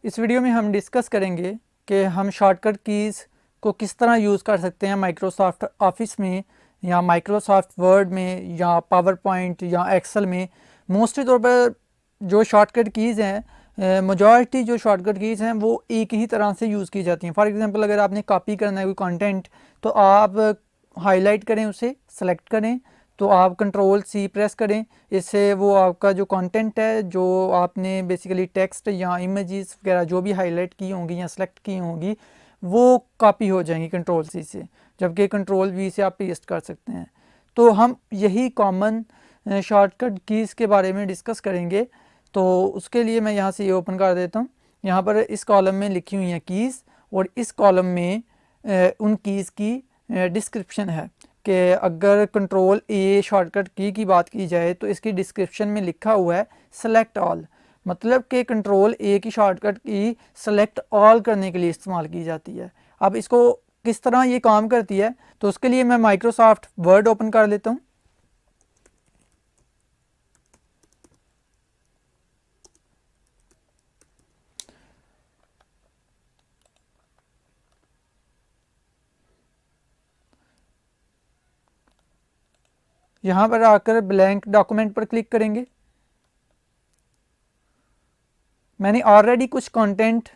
इस वीडियो में हम डिस्कस करेंगे कि हम शॉर्टकट कीज़ को किस तरह यूज़ कर सकते हैं माइक्रोसॉफ्ट ऑफिस में या माइक्रोसॉफ्ट वर्ड में या पावर पॉइंट या एक्सेल में। मोस्टली तौर पर जो शॉर्टकट कीज़ हैं, मेजॉरिटी जो शॉर्टकट कीज़ हैं वो एक ही तरह से यूज़ की जाती हैं। फॉर एग्जांपल अगर आपने कॉपी करना है कोई कंटेंट तो आप हाईलाइट करें, उसे सेलेक्ट करें, तो आप कंट्रोल सी प्रेस करें। इससे वो आपका जो कंटेंट है, जो आपने बेसिकली टेक्स्ट या इमेजेस वगैरह जो भी हाईलाइट की होंगी या सेलेक्ट की होंगी वो कॉपी हो जाएंगी कंट्रोल सी से, जबकि कंट्रोल वी से आप पेस्ट कर सकते हैं। तो हम यही कॉमन शॉर्टकट कीज़ के बारे में डिस्कस करेंगे। तो उसके लिए मैं यहाँ से ये ओपन कर देता हूँ। यहाँ पर इस कॉलम में लिखी हुई हैं कीज़ और इस कॉलम में उन कीज़ की डिस्क्रिप्शन है कि अगर कंट्रोल ए शॉर्टकट की बात की जाए तो इसकी डिस्क्रिप्शन में लिखा हुआ है सेलेक्ट ऑल, मतलब कि कंट्रोल ए की शॉर्टकट की सेलेक्ट ऑल करने के लिए इस्तेमाल की जाती है। अब इसको किस तरह ये काम करती है तो उसके लिए मैं माइक्रोसॉफ्ट वर्ड ओपन कर लेता हूँ। यहाँ पर आकर ब्लैंक डॉक्यूमेंट पर क्लिक करेंगे। मैंने ऑलरेडी कुछ कंटेंट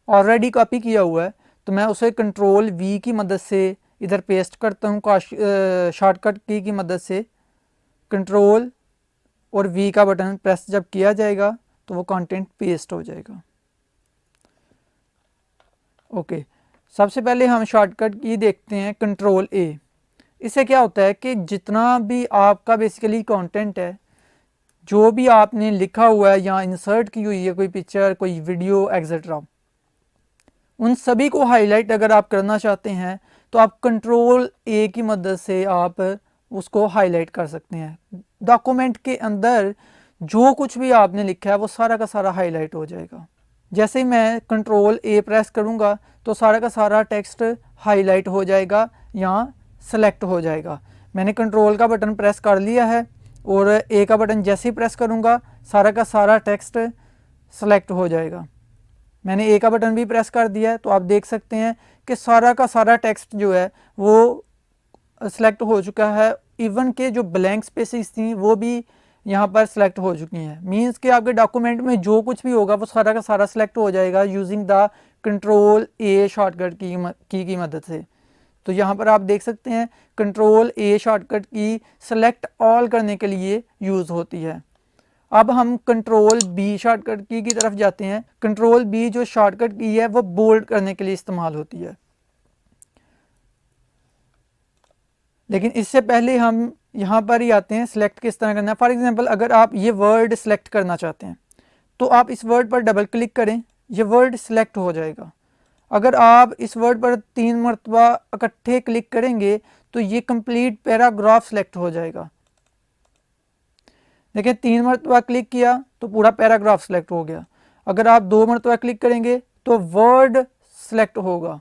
ऑलरेडी कॉपी किया हुआ है तो मैं उसे कंट्रोल वी की मदद से इधर पेस्ट करता हूँ। शॉर्टकट की मदद से कंट्रोल और वी का बटन प्रेस जब किया जाएगा तो वो कंटेंट पेस्ट हो जाएगा। ओके, सबसे पहले हम शॉर्टकट की देखते हैं कंट्रोल ए। इससे क्या होता है कि जितना भी आपका बेसिकली कंटेंट है, जो भी आपने लिखा हुआ है या इंसर्ट की हुई है, कोई पिक्चर, कोई वीडियो एक्सेट्रा, उन सभी को हाईलाइट अगर आप करना चाहते हैं तो आप कंट्रोल ए की मदद से आप उसको हाईलाइट कर सकते हैं। डॉक्यूमेंट के अंदर जो कुछ भी आपने लिखा है वो सारा का सारा हाईलाइट हो जाएगा। जैसे ही मैं कंट्रोल ए प्रेस करूंगा तो सारा का सारा टेक्स्ट हाईलाइट हो जाएगा या सेलेक्ट हो जाएगा। मैंने कंट्रोल का बटन प्रेस कर लिया है और ए का बटन जैसे ही प्रेस करूंगा सारा का सारा टेक्स्ट सेलेक्ट हो जाएगा। मैंने ए का बटन भी प्रेस कर दिया है तो आप देख सकते हैं कि सारा का सारा टेक्स्ट जो है वो सेलेक्ट हो चुका है। इवन के जो ब्लैंक स्पेसेस थी वो भी यहाँ पर सेलेक्ट हो चुकी हैं। मींस कि आपके डॉक्यूमेंट में जो कुछ भी होगा वो सारा का सारा सेलेक्ट हो जाएगा using the control A shortcut की मदद से। तो यहाँ पर आप देख सकते हैं कंट्रोल ए शॉर्टकट की सेलेक्ट ऑल करने के लिए यूज़ होती है। अब हम कंट्रोल बी शॉर्टकट की तरफ जाते हैं। कंट्रोल बी जो शॉर्टकट की है वो बोल्ड करने के लिए इस्तेमाल होती है। लेकिन इससे पहले हम यहाँ पर ही आते हैं सिलेक्ट किस तरह करना है। फॉर एग्जांपल अगर आप ये वर्ड सिलेक्ट करना चाहते हैं तो आप इस वर्ड पर डबल क्लिक करें, ये वर्ड सिलेक्ट हो जाएगा। अगर आप इस वर्ड पर 3 मरतबा इकट्ठे क्लिक करेंगे तो ये कंप्लीट पैराग्राफ सेलेक्ट हो जाएगा। देखिए 3 मरतबा क्लिक किया तो पूरा पैराग्राफ सेलेक्ट हो गया। अगर आप 2 मरतबा क्लिक करेंगे तो वर्ड सेलेक्ट होगा।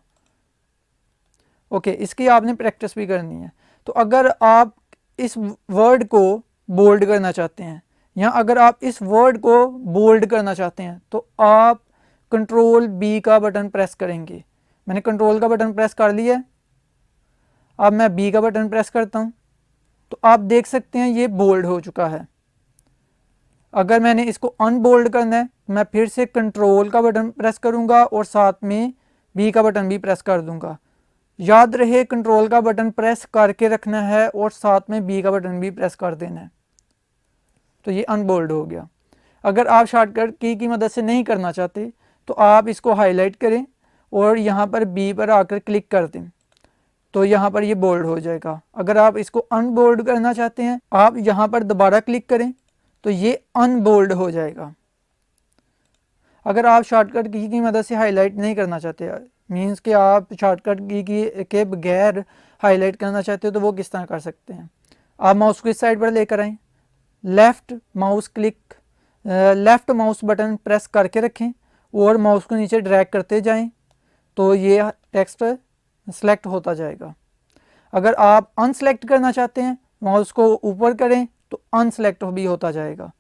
ओके, इसकी आपने प्रैक्टिस भी करनी है। तो अगर आप इस वर्ड को बोल्ड करना चाहते हैं या अगर आप इस वर्ड को बोल्ड करना चाहते हैं तो आप कंट्रोल बी का बटन प्रेस करेंगे। मैंने कंट्रोल का बटन प्रेस कर लिया है। अब मैं बी का बटन प्रेस करता हूँ तो आप देख सकते हैं ये बोल्ड हो चुका है। अगर मैंने इसको अनबोल्ड करना है मैं फिर से कंट्रोल का बटन प्रेस करूँगा और साथ में बी का बटन भी प्रेस कर दूँगा। याद रहे कंट्रोल का बटन प्रेस करके रखना है और साथ में बी का बटन भी प्रेस कर देना है। तो ये अनबोल्ड हो गया। अगर आप शॉर्टकट की मदद से नहीं करना चाहते तो आप इसको हाईलाइट करें और यहाँ पर बी पर आकर क्लिक कर दें तो यहाँ पर ये बोल्ड हो जाएगा। अगर आप इसको अनबोल्ड करना चाहते हैं आप यहाँ पर दोबारा क्लिक करें तो ये अनबोल्ड हो जाएगा। अगर आप शॉर्टकट की मदद से हाईलाइट नहीं करना चाहते, मींस कि आप शॉर्टकट की के बगैर हाईलाइट करना चाहते हो तो वो किस तरह कर सकते हैं। आप माउस को इस साइड पर लेकर आएँ, लेफ़्ट माउस बटन प्रेस करके रखें और माउस को नीचे ड्रैग करते जाएं तो ये टेक्स्ट सेलेक्ट होता जाएगा। अगर आप अनसेलेक्ट करना चाहते हैं माउस को ऊपर करें तो अनसेलेक्ट भी होता जाएगा।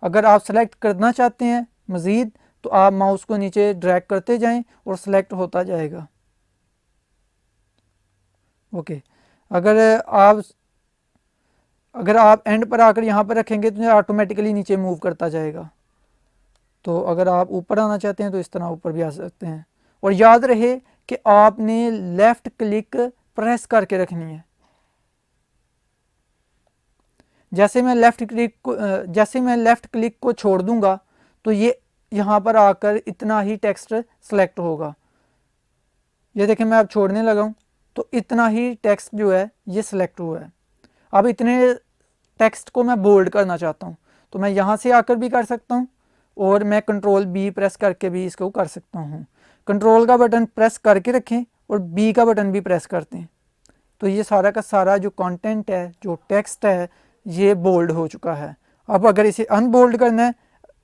अगर आप सेलेक्ट करना चाहते हैं मज़ीद तो आप माउस को नीचे ड्रैग करते जाएं और सेलेक्ट होता जाएगा। ओके, अगर आप एंड पर आकर यहाँ पर रखेंगे तो ऑटोमेटिकली नीचे मूव करता जाएगा। तो अगर आप ऊपर आना चाहते हैं तो इस तरह ऊपर भी आ सकते हैं। और याद रहे कि आपने लेफ़्ट क्लिक प्रेस करके रखनी है। जैसे मैं लेफ़्ट क्लिक को छोड़ दूंगा तो ये यहाँ पर आकर इतना ही टेक्स्ट सेलेक्ट होगा। ये देखें, मैं अब छोड़ने लगा हूँ तो इतना ही टेक्स्ट जो है ये सिलेक्ट हुआ है। अब इतने टेक्स्ट को मैं बोल्ड करना चाहता हूँ तो मैं यहाँ से आकर भी कर सकता हूँ और मैं कंट्रोल बी प्रेस करके भी इसको कर सकता हूँ। कंट्रोल का बटन प्रेस करके रखें और बी का बटन भी प्रेस करते हैं तो ये सारा का सारा जो कंटेंट है, जो टेक्स्ट है, ये बोल्ड हो चुका है। अब अगर इसे अनबोल्ड करना है,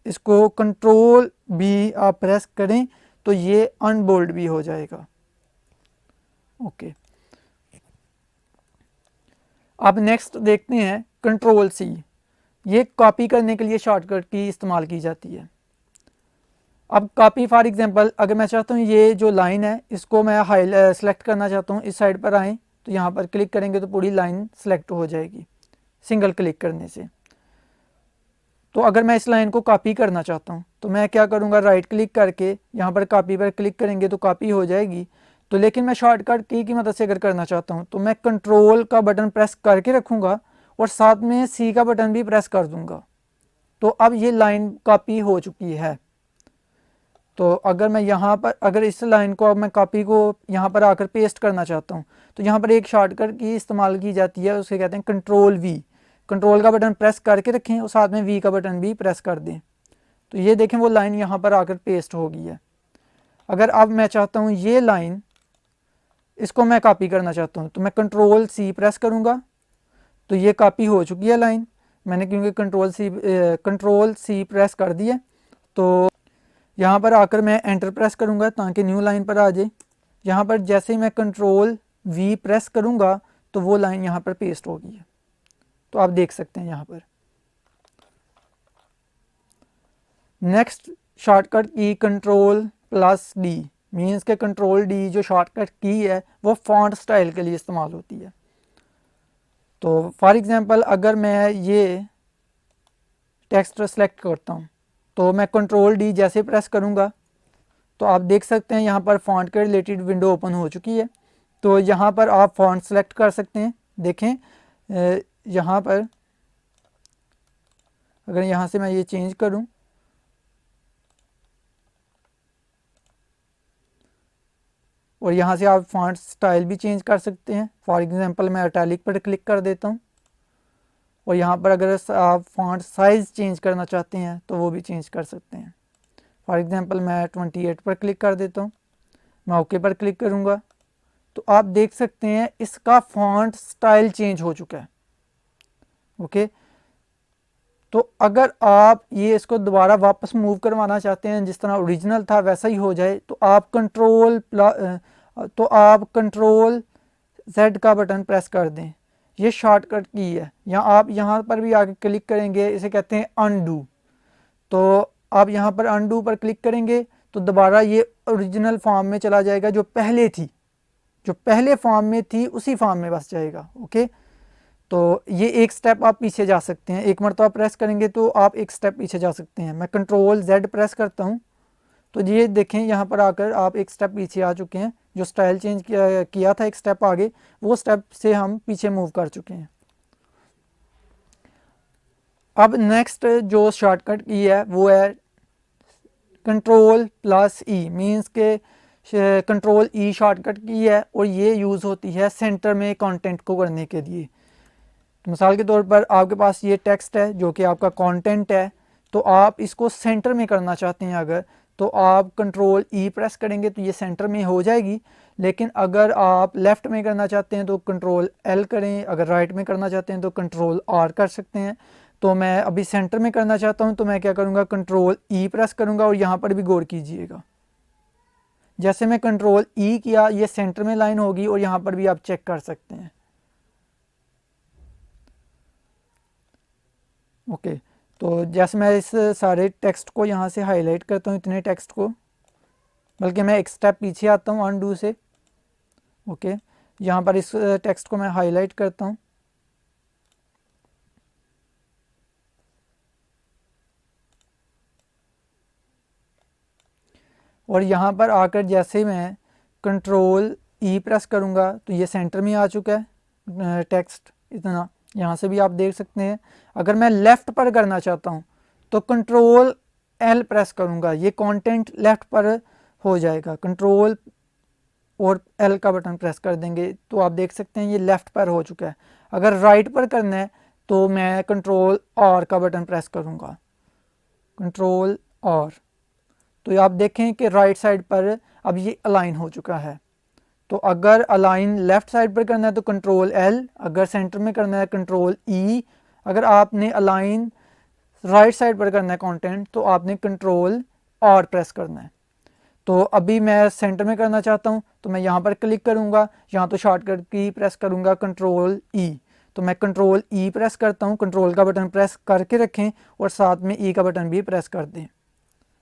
इसको कंट्रोल बी आप प्रेस करें तो ये अनबोल्ड भी हो जाएगा। ओके, अब नेक्स्ट देखते हैं कंट्रोल सी। ये कॉपी करने के लिए शॉर्टकट की इस्तेमाल की जाती है। अब कॉपी फॉर एग्जांपल, अगर मैं चाहता हूँ ये जो लाइन है इसको मैं सेलेक्ट करना चाहता हूँ, इस साइड पर आएँ तो यहाँ पर क्लिक करेंगे तो पूरी लाइन सेलेक्ट हो जाएगी सिंगल क्लिक करने से। तो अगर मैं इस लाइन को कॉपी करना चाहता हूँ तो मैं क्या करूँगा, राइट क्लिक करके यहाँ पर कॉपी पर क्लिक करेंगे तो कॉपी हो जाएगी। तो लेकिन मैं शॉर्टकट की मदद से अगर करना चाहता हूँ तो मैं कंट्रोल का बटन प्रेस करके रखूँगा और साथ में सी का बटन भी प्रेस कर दूँगा। तो अब ये लाइन कॉपी हो चुकी है। तो अगर मैं यहाँ पर अगर इस लाइन को अब मैं कॉपी को यहाँ पर आकर पेस्ट करना चाहता हूँ तो यहाँ पर एक शॉर्टकट की इस्तेमाल की जाती है, उसे कहते हैं कंट्रोल वी। कंट्रोल का बटन प्रेस करके रखें और साथ में वी का बटन भी प्रेस कर दें तो ये देखें वो लाइन यहाँ पर आकर पेस्ट हो गई है। अगर अब मैं चाहता हूँ ये लाइन, इसको मैं कॉपी करना चाहता हूँ तो मैं कंट्रोल सी प्रेस करूँगा तो ये कॉपी हो चुकी है लाइन। मैंने क्योंकि कंट्रोल सी प्रेस कर दिया तो यहाँ पर आकर मैं एंटर प्रेस करूँगा ताकि न्यू लाइन पर आ जाए। यहाँ पर जैसे ही मैं कंट्रोल वी प्रेस करूँगा तो वो लाइन यहाँ पर पेस्ट हो गई है। तो आप देख सकते हैं यहाँ पर। नेक्स्ट शॉर्टकट की कंट्रोल प्लस डी, मीन्स के कंट्रोल डी जो शॉर्टकट की है वो फॉन्ट स्टाइल के लिए इस्तेमाल होती है। तो फॉर एग्जांपल अगर मैं ये टेक्स्ट सेलेक्ट करता हूँ तो मैं कंट्रोल डी जैसे प्रेस करूँगा तो आप देख सकते हैं यहाँ पर फॉन्ट के रिलेटेड विंडो ओपन हो चुकी है। तो यहाँ पर आप फॉन्ट सेलेक्ट कर सकते हैं। देखें यहाँ पर अगर यहाँ से मैं ये चेंज करूँ और यहाँ से आप फॉन्ट स्टाइल भी चेंज कर सकते हैं। फॉर एग्जांपल मैं इटैलिक पर क्लिक कर देता हूँ और यहाँ पर अगर आप फॉन्ट साइज़ चेंज करना चाहते हैं तो वो भी चेंज कर सकते हैं। फॉर एग्जांपल मैं 28 पर क्लिक कर देता हूँ, मैं ओके पर क्लिक करूँगा तो आप देख सकते हैं इसका फॉन्ट स्टाइल चेंज हो चुका है। ओके, तो अगर आप ये इसको दोबारा वापस मूव करवाना चाहते हैं जिस तरह ओरिजिनल था वैसा ही हो जाए तो आप कंट्रोल जेड का बटन प्रेस कर दें। ये शॉर्टकट की है। आप यहाँ पर भी आगे क्लिक करेंगे, इसे कहते हैं अनडू। तो आप यहाँ पर अनडू पर क्लिक करेंगे तो दोबारा ये ओरिजिनल फॉर्म में चला जाएगा, जो पहले फॉर्म में थी उसी फॉर्म में बस जाएगा। ओके, तो ये एक स्टेप आप पीछे जा सकते हैं। एक मरतबा प्रेस करेंगे तो आप एक स्टेप पीछे जा सकते हैं। मैं कंट्रोल जेड प्रेस करता हूँ तो ये देखें यहाँ पर आकर आप एक स्टेप पीछे आ चुके हैं। जो स्टाइल चेंज किया था एक स्टेप आगे, वो स्टेप से हम पीछे मूव कर चुके हैं। अब नेक्स्ट जो शॉर्टकट की है वो है कंट्रोल प्लस ई, मीन्स के कंट्रोल ई शॉर्टकट की है और ये यूज़ होती है सेंटर में कंटेंट को करने के लिए। तो मिसाल के तौर पर आपके पास ये टेक्स्ट है जो कि आपका कंटेंट है, तो आप इसको सेंटर में करना चाहते हैं अगर, तो आप कंट्रोल ई प्रेस करेंगे तो ये सेंटर में हो जाएगी। लेकिन अगर आप लेफ़्ट में करना चाहते हैं तो कंट्रोल एल करें, अगर राइट में करना चाहते हैं तो कंट्रोल आर कर सकते हैं। तो मैं अभी सेंटर में करना चाहता हूं तो मैं क्या करूंगा, कंट्रोल ई प्रेस करूंगा और यहाँ पर भी गौर कीजिएगा। जैसे मैं कंट्रोल ई किया ये सेंटर में लाइन होगी और यहाँ पर भी आप चेक कर सकते हैं। ओके, तो जैसे मैं इस सारे टेक्स्ट को यहाँ से हाईलाइट करता हूँ, इतने टेक्स्ट को, बल्कि मैं एक स्टेप पीछे आता हूँ अनडू से। ओके, यहाँ पर इस टेक्स्ट को मैं हाईलाइट करता हूँ। और यहाँ पर आकर जैसे मैं कंट्रोल ई प्रेस करूँगा तो ये सेंटर में आ चुका है टेक्स्ट इतना, यहाँ से भी आप देख सकते हैं। अगर मैं लेफ़्ट पर करना चाहता हूँ तो कंट्रोल एल प्रेस करूँगा, ये कंटेंट लेफ़्ट पर हो जाएगा। कंट्रोल और एल का बटन प्रेस कर देंगे तो आप देख सकते हैं ये लेफ़्ट पर हो चुका है। अगर राइट पर करना है तो मैं कंट्रोल आर का बटन प्रेस करूँगा, कंट्रोल आर, तो आप देखें कि राइट साइड पर अब ये अलाइन हो चुका है। तो अगर अलाइन लेफ़्ट साइड पर करना है तो कंट्रोल एल, अगर सेंटर में करना है कंट्रोल ई, अगर आपने अलाइन राइट साइड पर करना है कंटेंट तो आपने कंट्रोल आर प्रेस करना है। तो अभी मैं सेंटर में करना चाहता हूँ तो मैं यहाँ पर क्लिक करूँगा, यहाँ तो शॉर्टकट की प्रेस करूँगा कंट्रोल ई, तो मैं कंट्रोल ई प्रेस करता हूँ। कंट्रोल का बटन प्रेस करके रखें और साथ में ई का बटन भी प्रेस कर दें।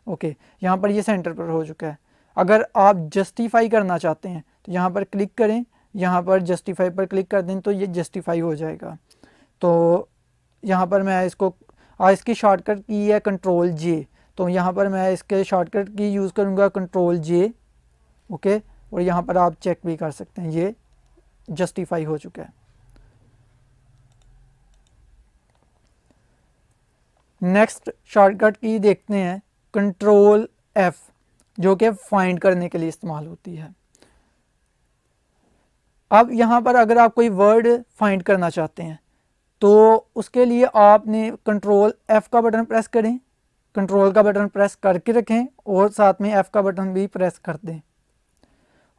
ओके, यहाँ पर ये सेंटर पर हो चुका है। अगर आप जस्टिफाई करना चाहते हैं तो यहाँ पर क्लिक करें, यहाँ पर जस्टिफाई पर क्लिक कर दें तो ये जस्टिफाई हो जाएगा। तो यहाँ पर मैं इसको इसकी शॉर्टकट की है कंट्रोल जे, तो यहाँ पर मैं इसके शॉर्टकट की यूज़ करूँगा कंट्रोल जे। ओके, और यहाँ पर आप चेक भी कर सकते हैं ये जस्टिफाई हो चुका है। नेक्स्ट शॉर्टकट की देखते हैं कंट्रोल एफ, जो कि फाइंड करने के लिए इस्तेमाल होती है। अब यहाँ पर अगर आप कोई वर्ड फाइंड करना चाहते हैं तो उसके लिए आपने कंट्रोल एफ का बटन प्रेस करें, कंट्रोल का बटन प्रेस करके रखें और साथ में एफ का बटन भी प्रेस कर दें।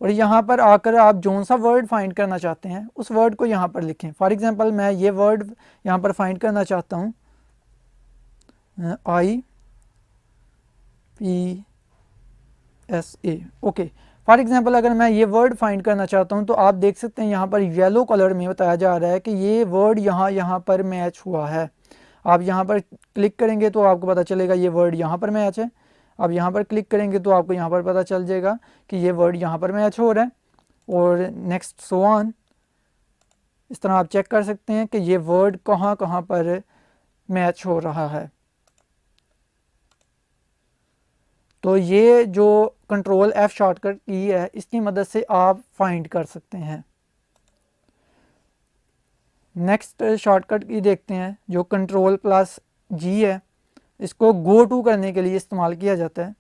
और यहाँ पर आकर आप जौन सा वर्ड फाइंड करना चाहते हैं उस वर्ड को यहाँ पर लिखें। फॉर एग्जांपल मैं ये वर्ड यहाँ पर फाइंड करना चाहता हूँ, IPSA। ओके, फॉर एग्जांपल अगर मैं ये वर्ड फाइंड करना चाहता हूँ तो आप देख सकते हैं यहाँ पर येलो कलर में बताया जा रहा है कि ये वर्ड यहाँ पर मैच हुआ है। आप यहाँ पर क्लिक करेंगे तो आपको पता चलेगा ये वर्ड यहाँ पर मैच है। आप यहाँ पर क्लिक करेंगे तो आपको यहाँ पर पता चल जाएगा कि ये वर्ड यहाँ पर मैच हो रहा है। और नेक्स्ट सो ऑन, इस तरह आप चेक कर सकते हैं कि ये वर्ड कहाँ पर मैच हो रहा है। तो ये जो कंट्रोल एफ शॉर्टकट की है इसकी मदद से आप फाइंड कर सकते हैं। नेक्स्ट शॉर्टकट की देखते हैं जो कंट्रोल प्लस जी है, इसको गो टू करने के लिए इस्तेमाल किया जाता है।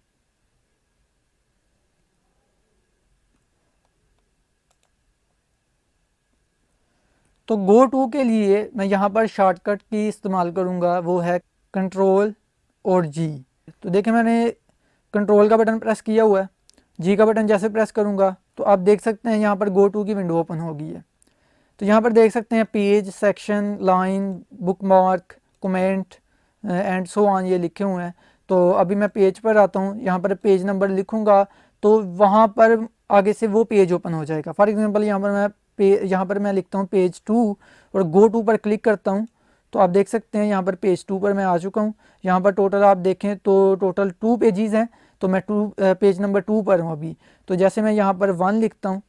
तो गो टू के लिए मैं यहाँ पर शॉर्टकट की इस्तेमाल करूँगा, वो है कंट्रोल और जी। तो देखिए मैंने कंट्रोल का बटन प्रेस किया हुआ है, जी का बटन जैसे प्रेस करूँगा तो आप देख सकते हैं यहाँ पर गो टू की विंडो ओपन हो गई है। तो यहाँ पर देख सकते हैं page, section, line, book mark, comment and so on ये लिखे हुए हैं। तो अभी मैं पेज पर आता हूँ, यहाँ पर पेज नंबर लिखूँगा तो वहाँ पर आगे से वो पेज ओपन हो जाएगा। फॉर एग्जांपल यहाँ पर मैं लिखता हूँ पेज 2 और गो टू पर क्लिक करता हूँ तो आप देख सकते हैं यहाँ पर पेज 2 पर मैं आ चुका हूँ। यहाँ पर टोटल आप देखें तो टोटल 2 पेजेस हैं, तो मैं पेज नंबर 2 पर हूँ अभी। तो जैसे मैं यहाँ पर 1 लिखता हूँ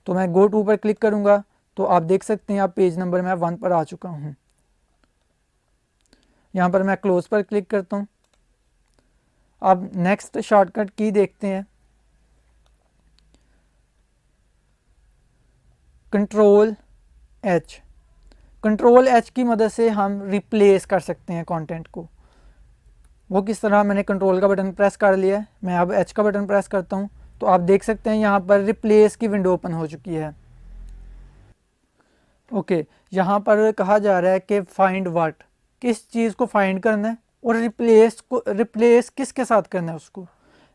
तो मैं गो टू पर क्लिक करूँगा तो आप देख सकते हैं आप पेज नंबर मैं 1 पर आ चुका हूँ। यहाँ पर मैं क्लोज पर क्लिक करता हूँ। अब नेक्स्ट शॉर्टकट की देखते हैं कंट्रोल एच। कंट्रोल एच की मदद से हम रिप्लेस कर सकते हैं कंटेंट को। वो किस तरह, मैंने कंट्रोल का बटन प्रेस कर लिया है, मैं अब एच का बटन प्रेस करता हूँ तो आप देख सकते हैं यहाँ पर रिप्लेस की विंडो ओपन हो चुकी है। ओके, यहाँ पर कहा जा रहा है कि फाइंड व्हाट, किस चीज़ को फाइंड करना है और रिप्लेस किसके साथ करना है उसको।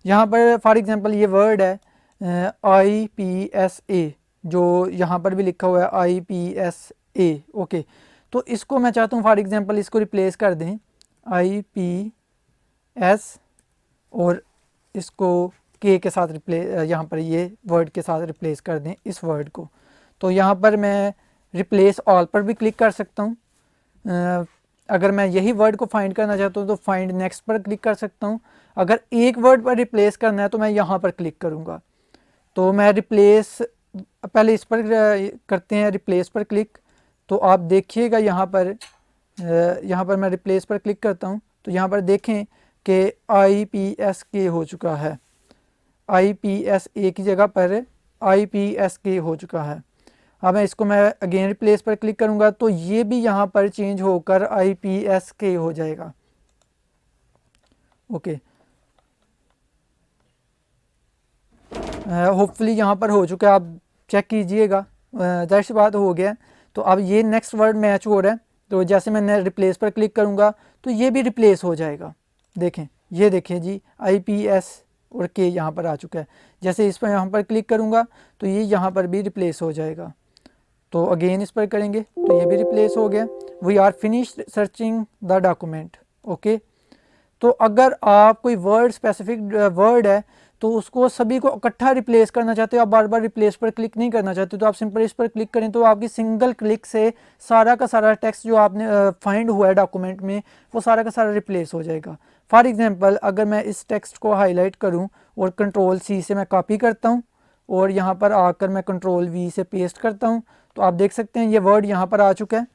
यहाँ पर फॉर एग्जांपल ये वर्ड है IPSA, जो यहाँ पर भी लिखा हुआ है IPSA। ओके, तो इसको मैं चाहता हूँ फॉर एग्जांपल इसको रिप्लेस कर दें IPS और इसको के साथ यहाँ पर ये वर्ड के साथ रिप्लेस कर दें इस वर्ड को। तो यहाँ पर मैं रिप्लेस ऑल पर भी क्लिक कर सकता हूँ। अगर मैं यही वर्ड को फाइंड करना चाहता हूँ तो फाइंड नेक्स्ट पर क्लिक कर सकता हूँ। अगर एक वर्ड पर रिप्लेस करना है तो मैं यहाँ पर क्लिक करूँगा। तो मैं रिप्लेस पहले इस पर करते हैं, रिप्लेस पर क्लिक। तो आप देखिएगा यहाँ पर मैं रिप्लेस पर क्लिक करता हूँ तो यहाँ पर देखें कि IPSK हो चुका है, IPSA की जगह पर IPSK हो चुका है। अब मैं अगेन रिप्लेस पर क्लिक करूँगा तो ये भी यहाँ पर चेंज होकर IPSK हो जाएगा। ओके, होपफुली यहाँ पर हो चुका है, आप चेक कीजिएगा। ज़ाहिर सी बात हो गया। तो अब ये नेक्स्ट वर्ड मैच हो रहा है। तो जैसे मैं रिप्लेस पर क्लिक करूँगा तो ये भी रिप्लेस हो जाएगा। देखें, ये देखें जी, IPS और K यहाँ पर आ चुका है। जैसे इस पर यहाँ पर क्लिक करूँगा तो ये यहाँ पर भी रिप्लेस हो जाएगा। तो अगेन इस पर करेंगे तो ये भी रिप्लेस हो गया। We are finished searching the document. Okay, तो अगर आप कोई वर्ड स्पेसिफिक वर्ड है तो उसको सभी को इकट्ठा रिप्लेस करना चाहते हो, आप बार बार रिप्लेस पर क्लिक नहीं करना चाहते, तो आप सिंपल इस पर क्लिक करें तो आपकी सिंगल क्लिक से सारा का सारा टेक्स्ट जो आपने फाइंड हुआ है डॉक्यूमेंट में वो सारा का सारा रिप्लेस हो जाएगा। फॉर एग्जांपल, अगर मैं इस टेक्स्ट को हाईलाइट करूं और Ctrl+C से मैं कॉपी करता हूं और यहाँ पर आकर मैं Ctrl+V से पेस्ट करता हूँ तो आप देख सकते हैं ये वर्ड यहाँ पर आ चुका है।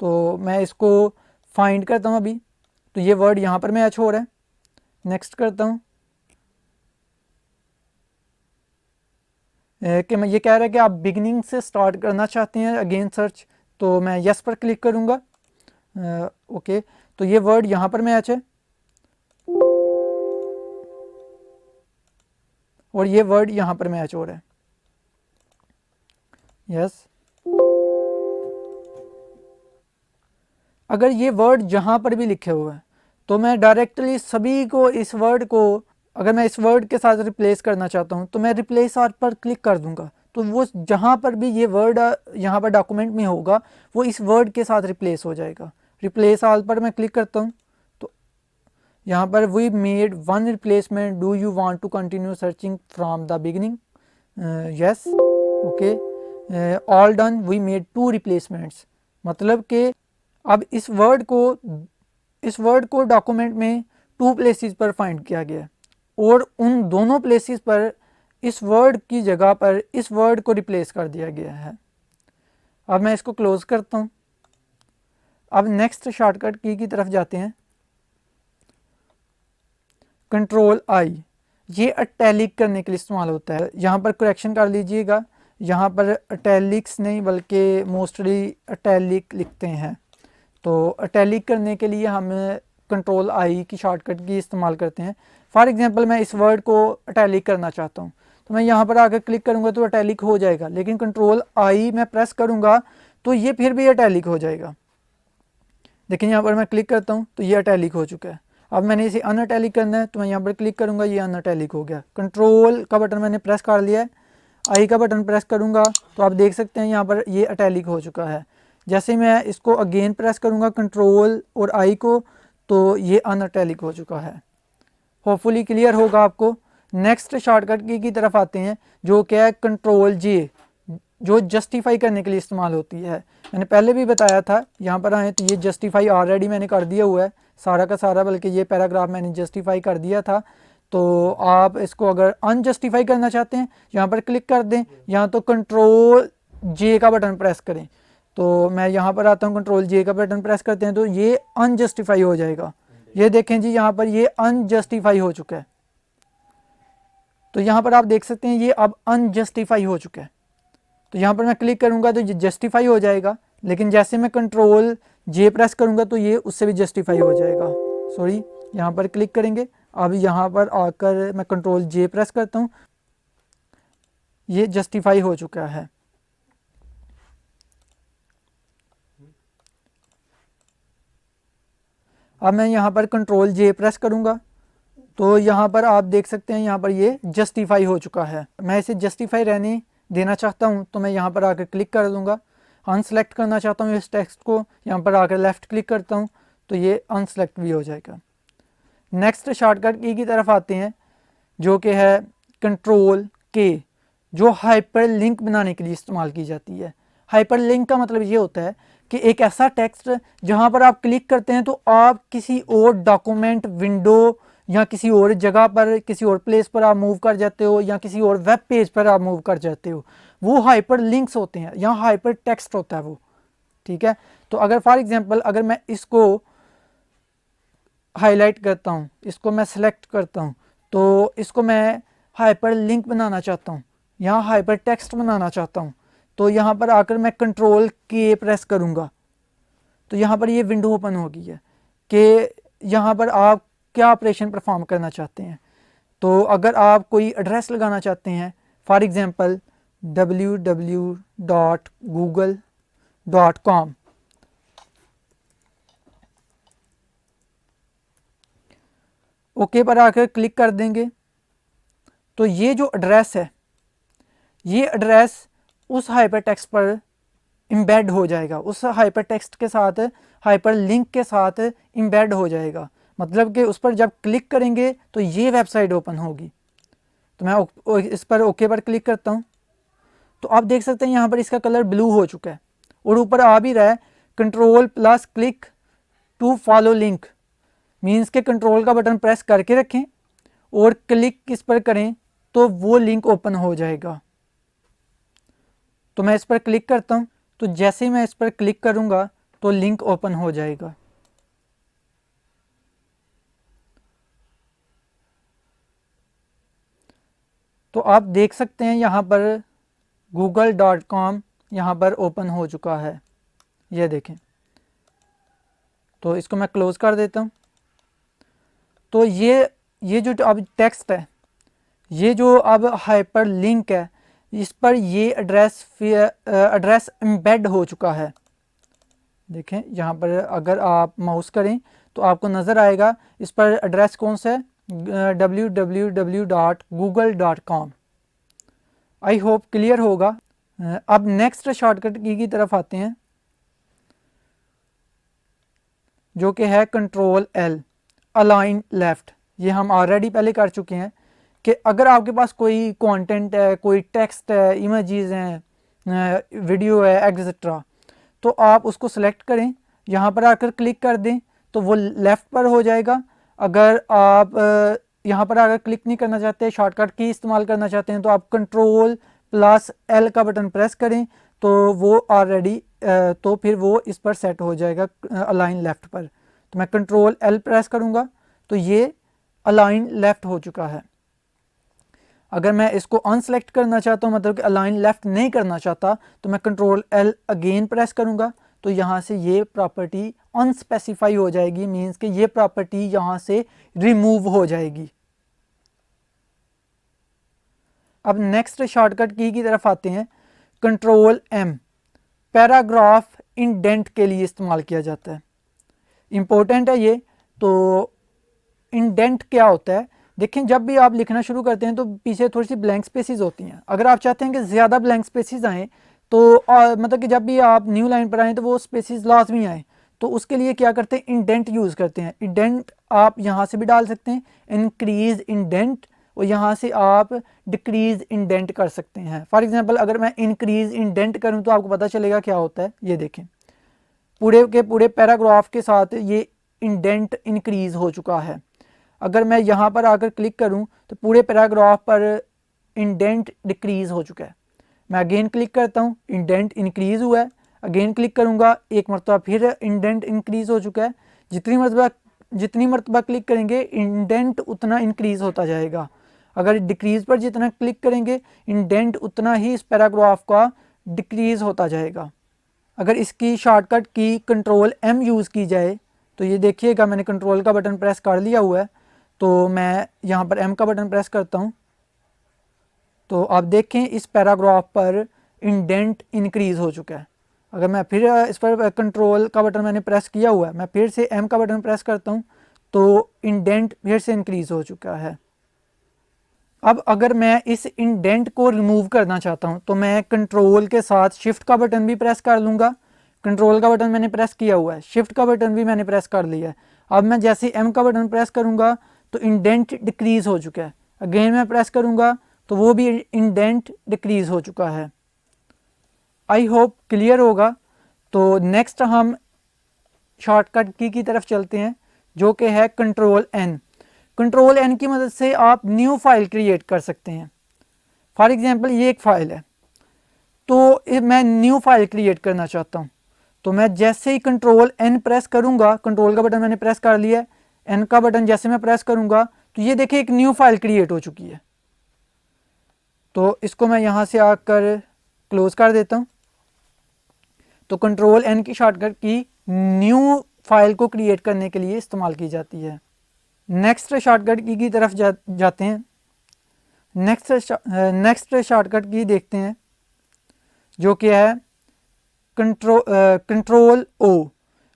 तो मैं इसको फाइंड करता हूँ अभी, तो ये वर्ड यहाँ पर मैच हो रहा है। नेक्स्ट करता हूँ कि मैं ये कह रहा है कि आप बिगिनिंग से स्टार्ट करना चाहते हैं अगेन सर्च, तो मैं यस पर क्लिक करूँगा। ओके, तो ये वर्ड यहाँ पर मैच है और ये वर्ड यहाँ पर मैच हो रहा है। यस, अगर ये वर्ड जहाँ पर भी लिखे हुए हैं तो मैं डायरेक्टली सभी को इस वर्ड को, अगर मैं इस वर्ड के साथ रिप्लेस करना चाहता हूँ तो मैं रिप्लेस आल पर क्लिक कर दूंगा। तो वो जहाँ पर भी ये वर्ड यहाँ पर डॉक्यूमेंट में होगा वो इस वर्ड के साथ रिप्लेस हो जाएगा। रिप्लेस आल पर मैं क्लिक करता हूँ तो यहाँ पर we made one replacement, do you want to continue searching from the beginning, yes. Okay, all done, we made 2 replacements. मतलब कि अब इस वर्ड को डॉक्यूमेंट में 2 प्लेसेस पर फाइंड किया गया और उन दोनों प्लेसेस पर इस वर्ड की जगह पर इस वर्ड को रिप्लेस कर दिया गया है। अब मैं इसको क्लोज करता हूँ। अब नेक्स्ट शॉर्टकट की तरफ जाते हैं, Ctrl+I, ये अटैलिक करने के लिए इस्तेमाल होता है। यहाँ पर करेक्शन कर लीजिएगा, यहाँ पर अटैलिक्स नहीं बल्कि मोस्टली अटैलिक लिखते हैं। तो अटैलिक करने के लिए हम Ctrl+I की शॉर्टकट की इस्तेमाल करते हैं। फॉर एग्जांपल, मैं इस वर्ड को अटैलिक करना चाहता हूँ तो मैं यहाँ पर आकर क्लिक करूँगा तो अटैलिक हो जाएगा, लेकिन Ctrl+I मैं प्रेस करूँगा तो ये फिर भी अटैलिक हो जाएगा। लेकिन यहाँ पर मैं क्लिक करता हूँ तो ये अटैलिक हो चुका है। अब मैंने इसे अनअटैलिक करना है तो मैं यहाँ पर क्लिक करूँगा, ये अनअटैलिक हो गया। कंट्रोल का बटन मैंने प्रेस कर लिया है, आई का बटन प्रेस करूँगा तो आप देख सकते हैं यहाँ पर ये अटैलिक हो चुका है। जैसे मैं इसको अगेन प्रेस करूँगा कंट्रोल और आई को तो ये अनअटैलिक हो चुका है। होपफुली क्लियर होगा आपको। नेक्स्ट शॉर्टकट की तरफ आते हैं जो क्या है Ctrl+J, जो जस्टिफाई करने के लिए इस्तेमाल होती है। मैंने पहले भी बताया था, यहाँ पर आए तो ये जस्टिफाई ऑलरेडी मैंने कर दिया हुआ है सारा का सारा, बल्कि ये पैराग्राफ मैंने जस्टिफाई कर दिया था। तो आप इसको अगर अनजस्टिफाई करना चाहते हैं यहाँ पर क्लिक कर दें, यहाँ तो Ctrl+J का बटन प्रेस करें। तो मैं यहाँ पर आता हूँ, Ctrl+J का बटन प्रेस करते हैं तो ये अनजस्टिफाई हो जाएगा। ये देखें जी, यहाँ पर ये अनजस्टिफाई हो चुका है। तो यहाँ पर आप देख सकते हैं ये अब अनजस्टिफाई हो चुका है। तो यहाँ पर मैं क्लिक करूँगा तो ये जस्टिफाई हो जाएगा, लेकिन जैसे मैं Ctrl+J प्रेस करूँगा तो ये उससे भी जस्टिफाई हो जाएगा। सॉरी, यहाँ पर क्लिक करेंगे, अब यहाँ पर आकर मैं Ctrl+J प्रेस करता हूँ, ये जस्टिफाई हो चुका है। अब मैं यहाँ पर Ctrl+J प्रेस करूँगा तो यहाँ पर आप देख सकते हैं यहाँ पर ये जस्टिफाई हो चुका है। मैं इसे जस्टिफाई रहने देना चाहता हूँ तो मैं यहाँ पर आकर क्लिक कर दूँगा। अनसेलेक्ट करना चाहता हूँ इस टेक्स्ट को, यहाँ पर आकर लेफ़्ट क्लिक करता हूँ तो ये अनसेलेक्ट भी हो जाएगा। नेक्स्ट शॉर्टकट की तरफ आते हैं जो कि है Ctrl+K, जो हाइपर लिंक बनाने के लिए इस्तेमाल की जाती है। हाइपर लिंक का मतलब ये होता है कि एक ऐसा टेक्स्ट जहाँ पर आप क्लिक करते हैं तो आप किसी और डॉक्यूमेंट विंडो या किसी और जगह पर, किसी और प्लेस पर आप मूव कर जाते हो, या किसी और वेब पेज पर आप मूव कर जाते हो, वो हाइपर लिंक्स होते हैं या हाइपर टेक्स्ट होता है वो। ठीक है, तो अगर फॉर एग्जांपल अगर मैं इसको हाईलाइट करता हूँ, इसको मैं सेलेक्ट करता हूँ, तो इसको मैं हाइपर लिंक बनाना चाहता हूँ, यहाँ हाइपर टेक्स्ट बनाना चाहता हूँ, तो यहाँ पर आकर मैं कंट्रोल के प्रेस करूँगा तो यहाँ पर ये विंडो ओपन हो गई है कि यहाँ पर आप क्या ऑपरेशन परफॉर्म करना चाहते हैं। तो अगर आप कोई एड्रेस लगाना चाहते हैं, फॉर एग्जांपल www.google.com, ओके पर आकर क्लिक कर देंगे तो ये जो एड्रेस है, ये एड्रेस उस हाइपर टेक्स्ट पर इम्बेड हो जाएगा, उस हाइपर टेक्स्ट के साथ, हाइपर लिंक के साथ इम्बेड हो जाएगा। मतलब कि उस पर जब क्लिक करेंगे तो ये वेबसाइट ओपन होगी। तो मैं इस पर ओके पर क्लिक करता हूँ तो आप देख सकते हैं यहाँ पर इसका कलर ब्लू हो चुका है और ऊपर आ भी रहा है control plus click to follow link, means के कंट्रोल का बटन प्रेस करके रखें और क्लिक इस पर करें तो वो लिंक ओपन हो जाएगा। तो मैं इस पर क्लिक करता हूँ, तो जैसे ही मैं इस पर क्लिक करूँगा तो लिंक ओपन हो जाएगा। तो आप देख सकते हैं यहाँ पर google.com यहाँ पर ओपन हो चुका है, ये देखें। तो इसको मैं क्लोज कर देता हूँ। तो ये जो अब टेक्स्ट है, ये जो अब हाइपर लिंक है, इस पर ये एड्रेस एम्बेड हो चुका है। देखें यहाँ पर अगर आप माउस करें तो आपको नज़र आएगा इस पर एड्रेस कौन सा है, www.google.com। आई होप क्लियर होगा। अब नेक्स्ट शॉर्टकट की तरफ आते हैं जो कि है कंट्रोल एल, अलाइन लेफ्ट। ये हम ऑलरेडी पहले कर चुके हैं कि अगर आपके पास कोई कंटेंट है, कोई टेक्स्ट है, इमेजेस हैं, वीडियो है एक्सेट्रा, तो आप उसको सेलेक्ट करें, यहाँ पर आकर क्लिक कर दें तो वो लेफ़्ट पर हो जाएगा। अगर आप यहाँ पर आकर क्लिक नहीं करना चाहते, शॉर्टकट की इस्तेमाल करना चाहते हैं, तो आप कंट्रोल प्लस एल का बटन प्रेस करें तो वो ऑलरेडी तो फिर वो इस पर सेट हो जाएगा अलाइन लेफ़्ट पर। तो मैं कंट्रोल एल प्रेस करूँगा तो ये अलाइन लेफ़्ट हो चुका है। अगर मैं इसको अनसेलेक्ट करना चाहता हूँ, मतलब कि अलाइन लेफ़्ट नहीं करना चाहता, तो मैं कंट्रोल एल अगेन प्रेस करूँगा तो यहाँ से ये प्रॉपर्टी अनस्पेसिफाई हो जाएगी, मीन्स कि ये प्रॉपर्टी यहाँ से रिमूव हो जाएगी। अब नेक्स्ट शॉर्टकट की तरफ आते हैं। कंट्रोल एम पैराग्राफ इंडेंट के लिए इस्तेमाल किया जाता है, इम्पोर्टेंट है ये। तो इंडेंट क्या होता है, देखें जब भी आप लिखना शुरू करते हैं तो पीछे थोड़ी सी ब्लैंक स्पेसेस होती हैं। अगर आप चाहते हैं कि ज़्यादा ब्लैंक स्पेसेस आएँ तो मतलब कि जब भी आप न्यू लाइन पर आएँ तो वो स्पेसेस लाजमी आएँ, तो उसके लिए क्या करते हैं, इंडेंट यूज़ करते हैं। इंडेंट आप यहाँ से भी डाल सकते हैं, इंक्रीज़ इंडेंट, और यहाँ से आप डिक्रीज़ इंडेंट कर सकते हैं। फॉर एग्जांपल अगर मैं इंक्रीज़ इंडेंट करूँ तो आपको पता चलेगा क्या होता है। ये देखें पूरे के पूरे पैराग्राफ के साथ ये इंडेंट इंक्रीज़ हो चुका है। अगर मैं यहाँ पर आकर क्लिक करूँ तो पूरे पैराग्राफ पर इंडेंट डिक्रीज़ हो चुका है। मैं अगेन क्लिक करता हूँ, इंडेंट इंक्रीज़ हुआ है। अगेन क्लिक करूँगा, एक मरतबा फिर इंडेंट इंक्रीज़ हो चुका है। जितनी मरतबा क्लिक करेंगे इंडेंट उतना इंक्रीज़ होता जाएगा। अगर डिक्रीज़ पर जितना क्लिक करेंगे इंडेंट उतना ही इस पैराग्राफ का डिक्रीज़ होता जाएगा। अगर इसकी शॉर्टकट की कंट्रोल एम यूज़ की जाए तो ये देखिएगा मैंने कंट्रोल का बटन प्रेस कर लिया हुआ है, तो मैं यहाँ पर एम का बटन प्रेस करता हूँ तो आप देखें इस पैराग्राफ पर इंडेंट इंक्रीज़ हो चुका है। अगर मैं फिर इस पर कंट्रोल का बटन मैंने प्रेस किया हुआ है, मैं फिर से एम का बटन प्रेस करता हूँ तो इंडेंट फिर से इंक्रीज़ हो चुका है। अब अगर मैं इस इंडेंट को रिमूव करना चाहता हूँ तो मैं कंट्रोल के साथ शिफ्ट का बटन भी प्रेस कर लूँगा। कंट्रोल का बटन मैंने प्रेस किया हुआ है, शिफ्ट का बटन भी मैंने प्रेस कर लिया है। अब मैं जैसे एम का बटन प्रेस करूँगा तो इंडेंट डिक्रीज़ हो चुका है। अगेन मैं प्रेस करूँगा तो वो भी इंडेंट डिक्रीज़ हो चुका है। आई होप क्लियर होगा। तो नेक्स्ट हम शॉर्टकट की तरफ चलते हैं जो कि है कंट्रोल एन। कंट्रोल एन की मदद से आप न्यू फाइल क्रिएट कर सकते हैं। फॉर एग्जांपल ये एक फ़ाइल है, तो मैं न्यू फाइल क्रिएट करना चाहता हूँ, तो मैं जैसे ही कंट्रोल एन प्रेस करूँगा, कंट्रोल का बटन मैंने प्रेस कर लिया है, एन का बटन जैसे मैं प्रेस करूँगा तो ये देखिए एक न्यू फाइल क्रिएट हो चुकी है। तो इसको मैं यहाँ से आकर क्लोज कर देता हूँ। तो कंट्रोल एन की शॉर्टकट की न्यू फाइल को क्रिएट करने के लिए इस्तेमाल की जाती है। नेक्स्ट शॉर्टकट की तरफ जाते हैं। नेक्स्ट शॉर्टकट की देखते हैं जो कि है कंट्रोल ओ।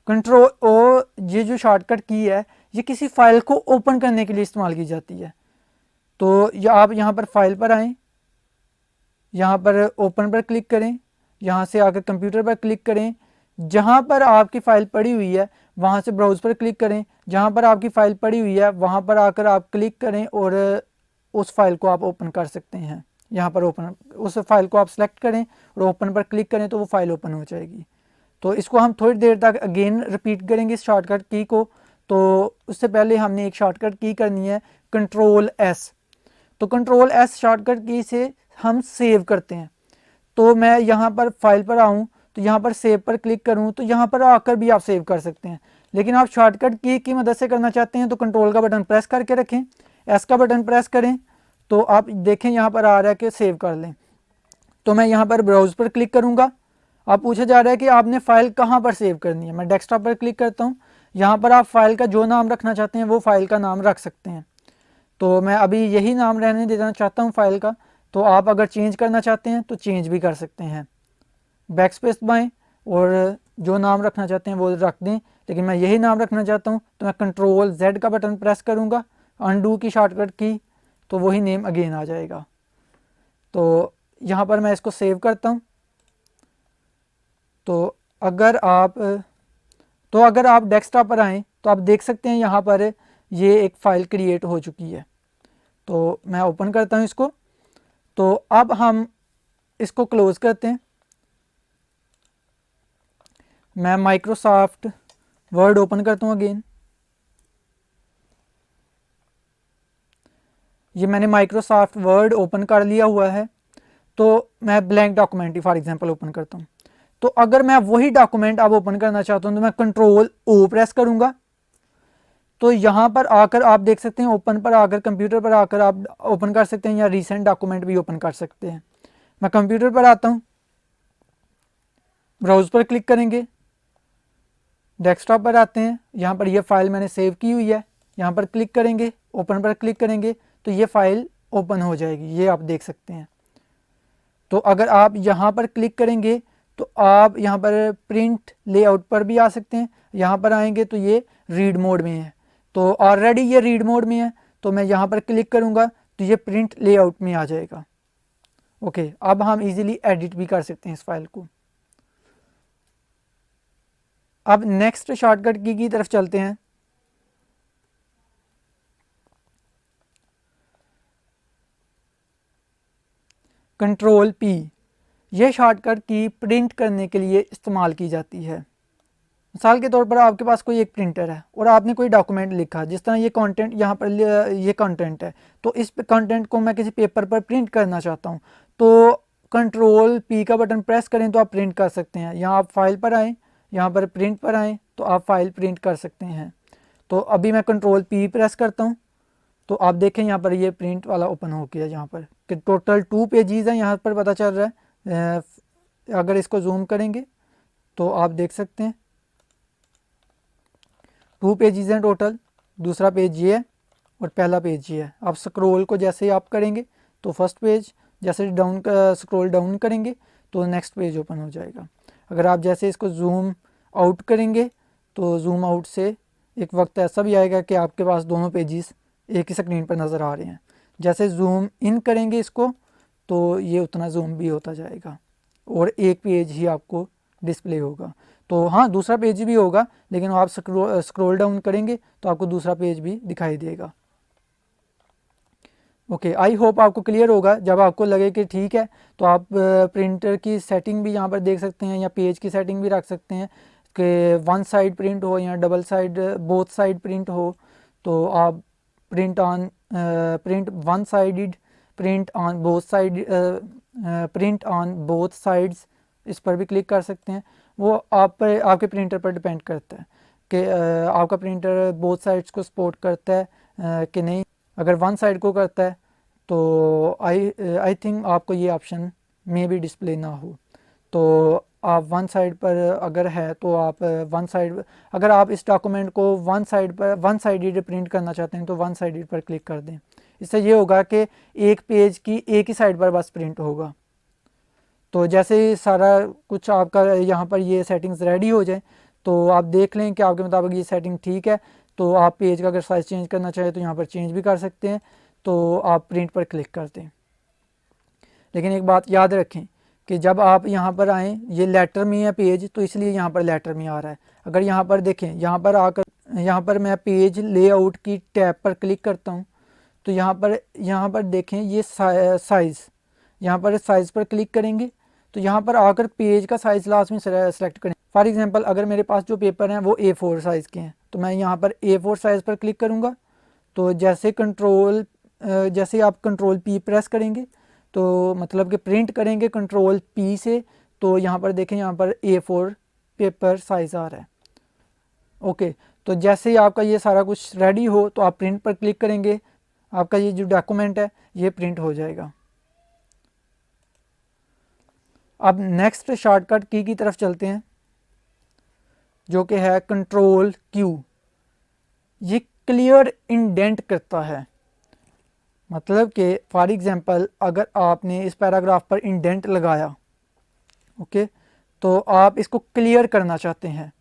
कंट्रोल ओ ये जो शॉर्टकट की है ये किसी फाइल को ओपन करने के लिए इस्तेमाल की जाती है। तो ये आप यहाँ पर फाइल पर आएँ, यहाँ पर ओपन पर क्लिक करें, यहाँ से आकर कंप्यूटर पर क्लिक करें, जहाँ पर आपकी फ़ाइल पड़ी हुई है वहाँ से ब्राउज़ पर क्लिक करें, जहाँ पर आपकी फ़ाइल पड़ी हुई है वहाँ पर आकर आप क्लिक करें और उस फाइल को आप ओपन कर सकते हैं। यहाँ पर ओपन, उस फाइल को आप सेलेक्ट करें और ओपन पर क्लिक करें तो वो फाइल ओपन हो जाएगी। तो इसको हम थोड़ी देर तक अगेन रिपीट करेंगे इस शॉर्टकट की को। तो उससे पहले हमने एक शॉर्टकट की करनी है कंट्रोल एस। तो कंट्रोल एस शॉर्टकट की से हम सेव करते हैं। तो मैं यहाँ पर फाइल पर आऊँ तो यहाँ पर सेव पर क्लिक करूँ तो यहाँ पर आकर भी आप सेव कर सकते हैं, लेकिन आप शॉर्टकट की मदद से करना चाहते हैं तो कंट्रोल का बटन प्रेस करके रखें, एस का बटन प्रेस करें तो आप देखें यहाँ पर आ रहा है कि सेव कर लें। तो मैं यहाँ पर ब्राउज़ पर क्लिक करूँगा। आप पूछा जा रहा है कि आपने फ़ाइल कहाँ पर सेव करनी है। मैं डेस्कटॉप पर क्लिक करता हूँ। यहाँ पर आप फाइल का जो नाम रखना चाहते हैं वो फाइल का नाम रख सकते हैं। तो मैं अभी यही नाम रहने देना चाहता हूँ फाइल का। तो आप अगर चेंज करना चाहते हैं तो चेंज भी कर सकते हैं। बैक स्पेस दबाएं और जो नाम रखना चाहते हैं वो रख दें, लेकिन मैं यही नाम रखना चाहता हूँ तो मैं कंट्रोल जेड का बटन प्रेस करूँगा, अनडू की शॉर्टकट की, तो वही नेम अगेन आ जाएगा। तो यहाँ पर मैं इसको सेव करता हूँ। तो अगर आप डेस्कटॉप पर आएँ तो आप देख सकते हैं यहाँ पर ये एक फ़ाइल क्रिएट हो चुकी है। तो मैं ओपन करता हूँ इसको। तो अब हम इसको क्लोज़ करते हैं। मैं माइक्रोसॉफ्ट वर्ड ओपन करता हूँ अगेन। ये मैंने माइक्रोसॉफ्ट वर्ड ओपन कर लिया हुआ है। तो मैं blank document he for example open करता हूँ। तो अगर मैं वही डॉक्यूमेंट अब ओपन करना चाहता हूँ तो मैं कंट्रोल ओ प्रेस करूँगा। तो यहाँ पर आकर आप देख सकते हैं, ओपन पर आकर कंप्यूटर पर आकर आप ओपन कर सकते हैं या रीसेंट डॉक्यूमेंट भी ओपन कर सकते हैं। मैं कंप्यूटर पर आता हूँ, ब्राउज़ पर क्लिक करेंगे, डेस्कटॉप पर आते हैं, यहाँ पर यह फ़ाइल मैंने सेव की हुई है, यहाँ पर क्लिक करेंगे, ओपन पर क्लिक करेंगे तो ये फ़ाइल ओपन हो जाएगी, ये आप देख सकते हैं। तो अगर आप यहाँ पर क्लिक करेंगे तो आप यहाँ पर प्रिंट लेआउट पर भी आ सकते हैं। यहाँ पर आएंगे तो ये रीड मोड में है, तो ऑलरेडी ये रीड मोड में है, तो मैं यहाँ पर क्लिक करूँगा तो ये प्रिंट लेआउट में आ जाएगा। ओके, अब हम इजीली एडिट भी कर सकते हैं इस फाइल को। अब नेक्स्ट शॉर्टकट की तरफ चलते हैं। कंट्रोल पी, यह शॉर्टकट की प्रिंट करने के लिए इस्तेमाल की जाती है। मिसाल के तौर पर आपके पास कोई एक प्रिंटर है और आपने कोई डॉक्यूमेंट लिखा, जिस तरह ये कंटेंट यहाँ पर ये कंटेंट है, तो इस कंटेंट को मैं किसी पेपर पर प्रिंट करना चाहता हूँ तो कंट्रोल पी का बटन प्रेस करें तो आप प्रिंट कर सकते हैं। यहाँ आप फाइल पर आएँ, यहाँ पर प्रिंट पर आएँ तो आप फाइल प्रिंट कर सकते हैं। तो अभी मैं कंट्रोल पी प्रेस करता हूँ तो आप देखें यहाँ पर ये प्रिंट वाला ओपन हो गया, यहाँ पर कि टोटल 2 पेजेस हैं यहाँ पर पता चल रहा है। अगर इसको जूम करेंगे तो आप देख सकते हैं 2 पेजेस हैं टोटल। दूसरा पेज ये है और पहला पेज ये है। आप स्क्रॉल को जैसे ही आप करेंगे तो फर्स्ट पेज, जैसे डाउन स्क्रॉल डाउन करेंगे तो नेक्स्ट पेज ओपन हो जाएगा। अगर आप जैसे इसको जूम आउट करेंगे तो जूम आउट से एक वक्त ऐसा भी आएगा कि आपके पास दोनों पेजेस एक ही स्क्रीन पर नज़र आ रहे हैं। जैसे जूम इन करेंगे इसको तो ये उतना जूम भी होता जाएगा और एक पेज ही आपको डिस्प्ले होगा। तो हाँ, दूसरा पेज भी होगा, लेकिन आप स्क्रॉल डाउन करेंगे तो आपको दूसरा पेज भी दिखाई देगा। ओके, आई होप आपको क्लियर होगा। जब आपको लगे कि ठीक है तो आप प्रिंटर की सेटिंग भी यहाँ पर देख सकते हैं या पेज की सेटिंग भी रख सकते हैं कि वन साइड प्रिंट हो या double side both side print हो। तो आप print one sided, print on both side, print on both sides, इस पर भी क्लिक कर सकते हैं। वो आप पर आपके प्रिंटर पर डिपेंड करता है कि आपका प्रिंटर बोथ साइड्स को सपोर्ट करता है कि नहीं। अगर वन साइड को करता है तो आई थिंक आपको ये ऑप्शन में भी डिस्प्ले ना हो। तो आप वन साइड पर अगर है तो आप वन साइड, अगर आप इस डॉक्यूमेंट को वन साइडेड प्रिंट करना चाहते हैं तो वन साइडेड पर क्लिक कर दें। इससे ये होगा कि एक पेज की एक ही साइड पर बस प्रिंट होगा। तो जैसे ही सारा कुछ आपका यहाँ पर ये सेटिंग्स रेडी हो जाए तो आप देख लें कि आपके मुताबिक ये सेटिंग ठीक है, तो आप पेज का अगर साइज़ चेंज करना चाहें तो यहाँ पर चेंज भी कर सकते हैं। तो आप प्रिंट पर क्लिक कर दें। लेकिन एक बात याद रखें कि जब आप यहाँ पर आएँ, ये लेटर में है पेज तो इसलिए यहाँ पर लेटर में आ रहा है। अगर यहाँ पर देखें, यहाँ पर मैं पेज लेआउट की टैब पर क्लिक करता हूँ तो यहाँ पर देखें ये साइज़, यहाँ पर साइज़ पर क्लिक करेंगे तो यहाँ पर आकर पेज का साइज़ लाजमी सेलेक्ट करें। फॉर एग्जांपल अगर मेरे पास जो पेपर हैं वो A4 साइज़ के हैं तो मैं यहाँ पर A4 साइज़ पर क्लिक करूँगा। तो जैसे आप कंट्रोल P प्रेस करेंगे तो मतलब कि प्रिंट करेंगे कंट्रोल P से, तो यहाँ पर देखें यहाँ पर A4 पेपर साइज़ आ रहा है। ओके, तो जैसे ही आपका ये सारा कुछ रेडी हो तो आप प्रिंट पर क्लिक करेंगे, आपका ये जो डॉक्यूमेंट है ये प्रिंट हो जाएगा। अब नेक्स्ट शॉर्टकट की तरफ चलते हैं जो कि है कंट्रोल Q। ये क्लियर इंडेंट करता है, मतलब कि फॉर एग्जांपल अगर आपने इस पैराग्राफ पर इंडेंट लगाया, ओके, तो आप इसको क्लियर करना चाहते हैं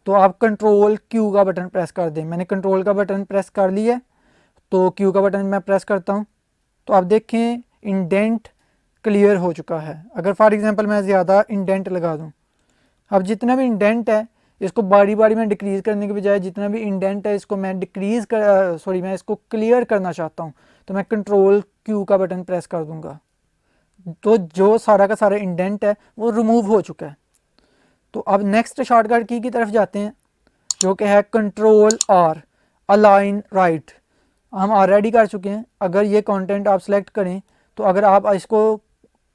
तो आप कंट्रोल Q का बटन प्रेस कर दें। मैंने कंट्रोल का बटन प्रेस कर लिया है तो Q का बटन मैं प्रेस करता हूँ तो आप देखें इंडेंट क्लियर हो चुका है। अगर फॉर एग्जांपल मैं ज़्यादा इंडेंट लगा दूँ, अब जितना भी इंडेंट है इसको बारी बारी में डिक्रीज़ करने के बजाय जितना भी इंडेंट है इसको मैं मैं इसको क्लियर करना चाहता हूँ तो मैं कंट्रोल Q का बटन प्रेस कर दूँगा तो जो सारा का सारा इंडेंट है वो रिमूव हो चुका है। तो अब नेक्स्ट शॉर्टकट की तरफ जाते हैं जो कि है कंट्रोल R, अलाइन राइट। हम ऑलरेडी कर चुके हैं। अगर ये कंटेंट आप सेलेक्ट करें तो अगर आप इसको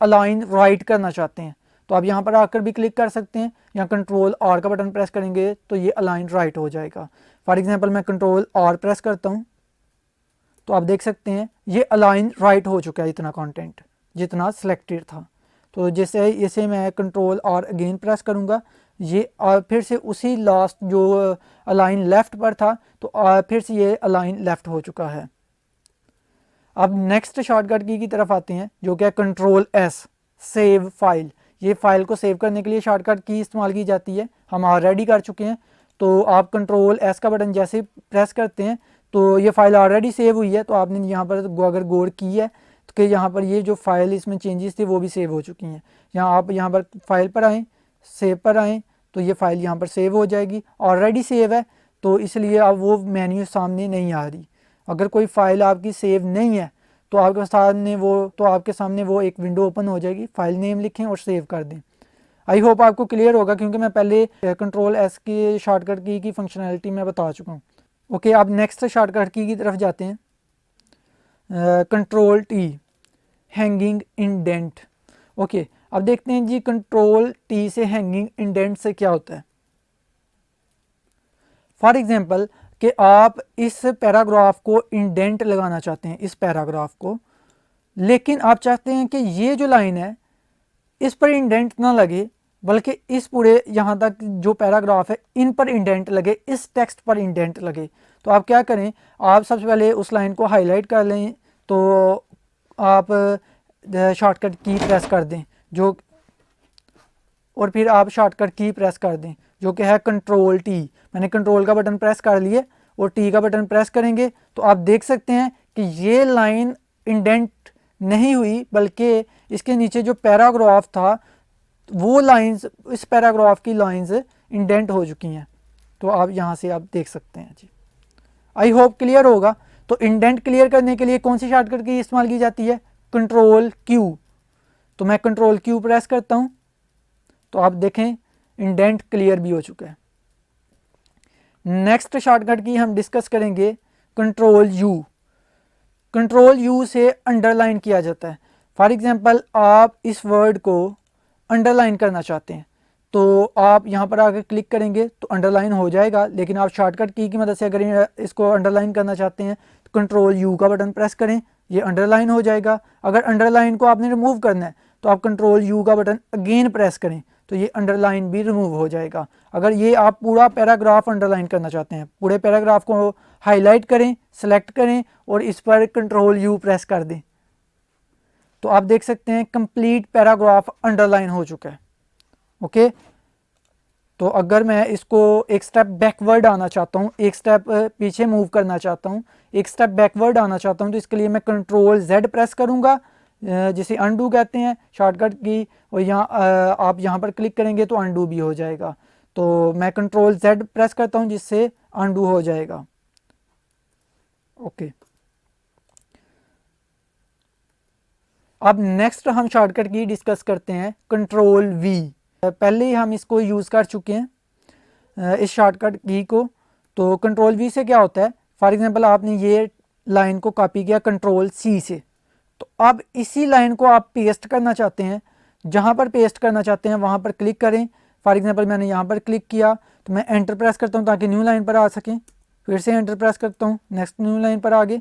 अलाइन राइट करना चाहते हैं तो आप यहाँ पर आकर भी क्लिक कर सकते हैं या कंट्रोल R का बटन प्रेस करेंगे तो ये अलाइन राइट हो जाएगा। फॉर एग्जांपल मैं कंट्रोल R प्रेस करता हूँ तो आप देख सकते हैं ये अलाइन राइट हो चुका है इतना कंटेंट जितना सिलेक्टेड था। तो जैसे इसे मैं कंट्रोल R अगेन प्रेस करूँगा ये फिर से उसी लास्ट जो अलाइन लेफ़्ट पर था तो फिर से ये अलाइन लेफ़्ट हो चुका है। अब नेक्स्ट शॉर्टकट की तरफ आते हैं जो कि कंट्रोल S, सेव फाइल। ये फाइल को सेव करने के लिए शॉर्टकट की इस्तेमाल की जाती है, हम ऑलरेडी कर चुके हैं। तो आप कंट्रोल S का बटन जैसे प्रेस करते हैं तो ये फाइल ऑलरेडी सेव हुई है तो आपने यहाँ पर अगर गौर की है तो कि यहाँ पर ये जो फाइल इसमें चेंजेस थे वो भी सेव हो चुकी हैं। आप यहाँ पर फाइल पर आएँ, सेव पर आएँ तो ये फाइल यहाँ पर सेव हो जाएगी। ऑलरेडी सेव है तो इसलिए अब वो मेन्यू सामने नहीं आ रही। अगर कोई फ़ाइल आपकी सेव नहीं है तो आपके सामने वो एक विंडो ओपन हो जाएगी। फाइल नेम लिखें और सेव कर दें। आई होप आपको क्लियर होगा क्योंकि मैं पहले कंट्रोल S की शॉर्टकट की फंक्शनैलिटी मैं बता चुका हूँ। ओके, अब नेक्स्ट शॉर्टकट की तरफ जाते हैं। Control T, hanging indent. Okay, अब देखते हैं जी कंट्रोल T से हैंगिंग इंडेंट से क्या होता है। फॉर एग्जांपल कि आप इस पैराग्राफ को इंडेंट लगाना चाहते हैं, इस पैराग्राफ को, लेकिन आप चाहते हैं कि ये जो लाइन है इस पर इंडेंट ना लगे बल्कि इस पूरे यहाँ तक जो पैराग्राफ है इन पर इंडेंट लगे, इस टेक्स्ट पर इंडेंट लगे। तो आप क्या करें, आप सबसे पहले उस लाइन को हाईलाइट कर लें तो आप शॉर्टकट की प्रेस कर दें और फिर आप शॉर्टकट की प्रेस कर दें जो कि है कंट्रोल T। मैंने कंट्रोल का बटन प्रेस कर लिए और T का बटन प्रेस करेंगे तो आप देख सकते हैं कि ये लाइन इंडेंट नहीं हुई बल्कि इसके नीचे जो पैराग्राफ था वो लाइंस, इस पैराग्राफ की लाइंस इंडेंट हो चुकी हैं। तो आप यहाँ से आप देख सकते हैं जी। आई होप क्लियर होगा। तो इंडेंट क्लियर करने के लिए कौन सी शॉर्टकट की इस्तेमाल की जाती है? Control Q. तो मैं कंट्रोल क्यू प्रेस करता हूँ तो आप देखें इंडेंट क्लियर भी हो चुका है। नेक्स्ट शॉर्टकट की हम डिस्कस करेंगे कंट्रोल यू। कंट्रोल यू से अंडरलाइन किया जाता है। फॉर एग्जांपल आप इस वर्ड को अंडरलाइन करना चाहते हैं तो आप यहाँ पर आकर क्लिक करेंगे तो अंडरलाइन हो जाएगा, लेकिन आप शॉर्टकट की मदद से अगर इसको अंडरलाइन करना चाहते हैं तो कंट्रोल यू का बटन प्रेस करें, ये अंडरलाइन हो जाएगा। अगर अंडरलाइन को आपने रिमूव करना है तो आप कंट्रोल यू का बटन अगेन प्रेस करें तो ये अंडरलाइन भी रिमूव हो जाएगा। अगर ये आप पूरा पैराग्राफ अंडरलाइन करना चाहते हैं, पूरे पैराग्राफ को हाईलाइट करें, सेलेक्ट करें और इस पर कंट्रोल यू प्रेस कर दें तो आप देख सकते हैं कंप्लीट पैराग्राफ अंडरलाइन हो चुका है। ओके, तो अगर मैं इसको एक स्टेप बैकवर्ड आना चाहता हूँ, एक स्टेप पीछे मूव करना चाहता हूँ, एक स्टेप बैकवर्ड आना चाहता हूँ तो इसके लिए मैं कंट्रोल जेड प्रेस करूँगा, जिसे अनडू कहते हैं शॉर्टकट की, और यहाँ आप यहाँ पर क्लिक करेंगे तो अनडू भी हो जाएगा। तो मैं कंट्रोल जेड प्रेस करता हूँ जिससे अनडू हो जाएगा। ओके, अब नेक्स्ट हम शॉर्टकट की डिस्कस करते हैं कंट्रोल वी। पहले ही हम इसको यूज़ कर चुके हैं इस शॉर्टकट की को। तो कंट्रोल वी से क्या होता है, फॉर एग्जांपल आपने ये लाइन को कॉपी किया कंट्रोल सी से, तो अब इसी लाइन को आप पेस्ट करना चाहते हैं, जहाँ पर पेस्ट करना चाहते हैं वहाँ पर क्लिक करें। फॉर एग्जांपल मैंने यहाँ पर क्लिक किया तो मैं एंटर प्रेस करता हूँ ताकि न्यू लाइन पर आ सकें, फिर से एंटर प्रेस करता हूँ, नेक्स्ट न्यू लाइन पर आगे।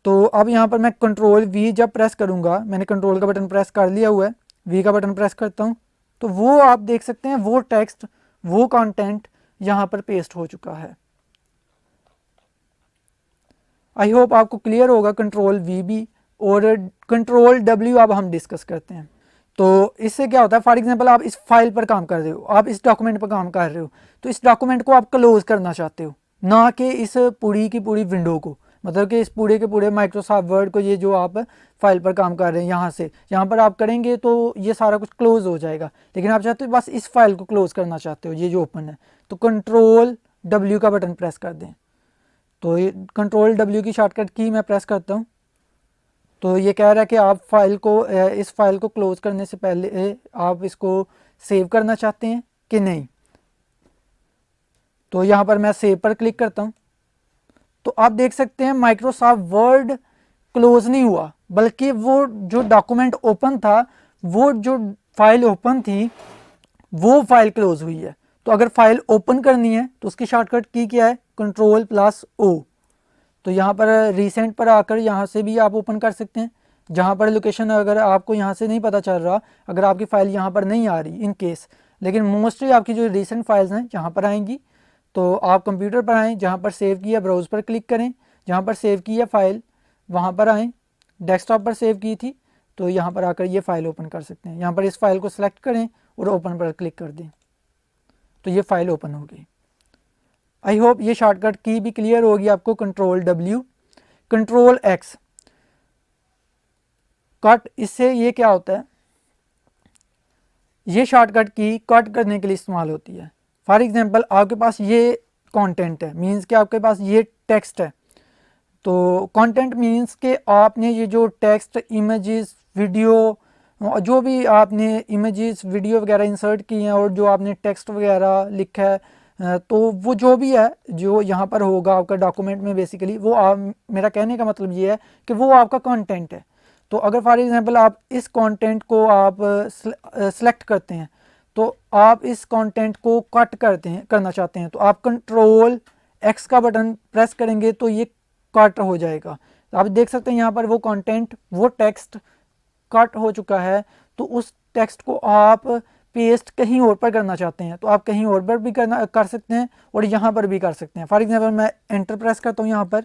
तो अब यहाँ पर मैं कंट्रोल वी जब प्रेस करूँगा, मैंने कंट्रोल का बटन प्रेस कर लिया हुआ है, वी का बटन प्रेस करता हूँ तो वो आप देख सकते हैं वो टेक्स्ट, वो कंटेंट यहाँ पर पेस्ट हो चुका है। आई होप आपको क्लियर होगा कंट्रोल वी भी। और कंट्रोल डब्ल्यू अब हम डिस्कस करते हैं। तो इससे क्या होता है, फॉर एग्जांपल आप इस फाइल पर काम कर रहे हो, आप इस डॉक्यूमेंट पर काम कर रहे हो, तो इस डॉक्यूमेंट को आप क्लोज करना चाहते हो, ना कि इस पूरी की पूरी विंडो को, मतलब कि इस पूरे के पूरे माइक्रोसॉफ्ट वर्ड को, ये जो आप फाइल पर काम कर रहे हैं यहाँ से यहाँ पर आप करेंगे तो ये सारा कुछ क्लोज हो जाएगा, लेकिन आप चाहते हो बस इस फाइल को क्लोज करना चाहते हो, ये जो ओपन है, तो कंट्रोल डब्ल्यू का बटन प्रेस कर दें। तो ये कंट्रोल डब्ल्यू की शॉर्टकट की मैं प्रेस करता हूँ तो ये कह रहा है कि आप फाइल को इस फाइल को क्लोज करने से पहले आप इसको सेव करना चाहते हैं कि नहीं। तो यहाँ पर मैं सेव पर क्लिक करता हूँ तो आप देख सकते हैं माइक्रोसॉफ्ट वर्ड क्लोज नहीं हुआ, बल्कि वो जो डॉक्यूमेंट ओपन था, वो जो फाइल ओपन थी, वो फाइल क्लोज हुई है। तो अगर फाइल ओपन करनी है तो उसकी शॉर्टकट की क्या है, कंट्रोल प्लस ओ। तो यहाँ पर रिसेंट पर आकर यहाँ से भी आप ओपन कर सकते हैं, जहाँ पर लोकेशन अगर आपको यहाँ से नहीं पता चल रहा, अगर आपकी फ़ाइल यहाँ पर नहीं आ रही इन केस, लेकिन मोस्टली आपकी जो रिसेंट फाइल्स हैं यहाँ पर आएंगी। तो आप कंप्यूटर पर आएँ, जहाँ पर सेव किया ब्राउज़ पर क्लिक करें, जहाँ पर सेव की है फ़ाइल वहाँ पर आएँ, डेस्कटॉप पर सेव की थी तो यहाँ पर आकर ये फ़ाइल ओपन कर सकते हैं। यहाँ पर इस फाइल को सिलेक्ट करें और ओपन पर क्लिक कर दें तो ये फ़ाइल ओपन हो गई। आई होप ये शॉर्टकट की भी क्लियर होगी आपको। Control W, control x cut, इससे ये क्या होता है, ये शॉर्टकट की कट करने के लिए इस्तेमाल होती है। फॉर एग्जांपल आपके पास ये कंटेंट है, मींस कि आपके पास ये टेक्स्ट है, तो कंटेंट मींस कि आपने ये जो टेक्स्ट, इमेजेस, वीडियो, जो भी आपने इमेजेस, वीडियो वगैरह इंसर्ट किए हैं और जो आपने टेक्स्ट वगैरह लिखा है, तो वो जो भी है जो यहाँ पर होगा आपका डॉक्यूमेंट में, बेसिकली वो मेरा कहने का मतलब ये है कि वो आपका कंटेंट है। तो अगर फॉर एग्जांपल आप इस कंटेंट को आप सेलेक्ट करते हैं, तो आप इस कंटेंट को कट करना चाहते हैं, तो आप कंट्रोल एक्स का बटन प्रेस करेंगे तो ये कट हो जाएगा। तो आप देख सकते हैं यहाँ पर वो कंटेंट, वो टेक्स्ट कट हो चुका है। तो उस टेक्स्ट को आप पेस्ट कहीं और पर करना चाहते हैं तो आप कहीं और पर भी कर सकते हैं और यहाँ पर भी कर सकते हैं। फॉर एग्जांपल मैं एंटर प्रेस करता हूँ यहाँ पर,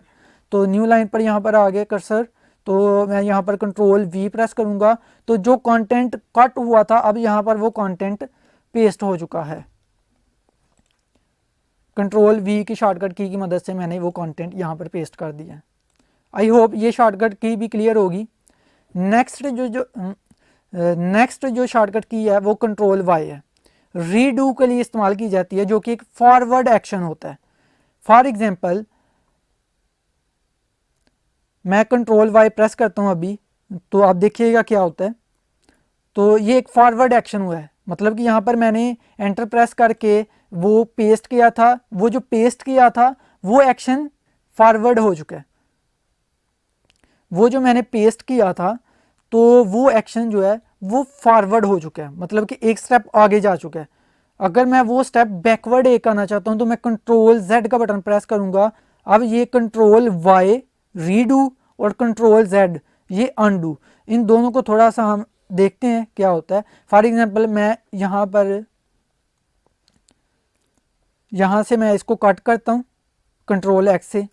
तो न्यू लाइन पर यहाँ पर आ गया कर्सर, तो मैं यहाँ पर कंट्रोल वी प्रेस करूँगा तो जो कंटेंट कट हुआ था अब यहाँ पर वो कंटेंट पेस्ट हो चुका है। कंट्रोल वी की शॉर्टकट की मदद से मैंने वो कंटेंट यहाँ पर पेस्ट कर दिया है। आई होप ये शॉर्टकट की भी क्लियर होगी। नेक्स्ट जो शॉर्टकट की है वो कंट्रोल वाई है, रीडू के लिए इस्तेमाल की जाती है, जो कि एक फॉरवर्ड एक्शन होता है। फॉर एग्जांपल मैं कंट्रोल वाई प्रेस करता हूँ अभी, तो आप देखिएगा क्या होता है। तो ये एक फॉरवर्ड एक्शन हुआ है, मतलब कि यहाँ पर मैंने एंटर प्रेस करके वो पेस्ट किया था, वो जो पेस्ट किया था वो एक्शन फॉरवर्ड हो चुका है। वो जो मैंने पेस्ट किया था तो वो एक्शन जो है वो फॉरवर्ड हो चुका है, मतलब कि एक स्टेप आगे जा चुका है। अगर मैं वो स्टेप बैकवर्ड एक आना चाहता हूँ तो मैं कंट्रोल जेड का बटन प्रेस करूँगा। अब ये कंट्रोल वाई रीडू और कंट्रोल जेड ये अनडू, इन दोनों को थोड़ा सा हम देखते हैं क्या होता है। फॉर एग्जांपल मैं यहाँ से मैं इसको कट करता हूँ कंट्रोल एक्स से,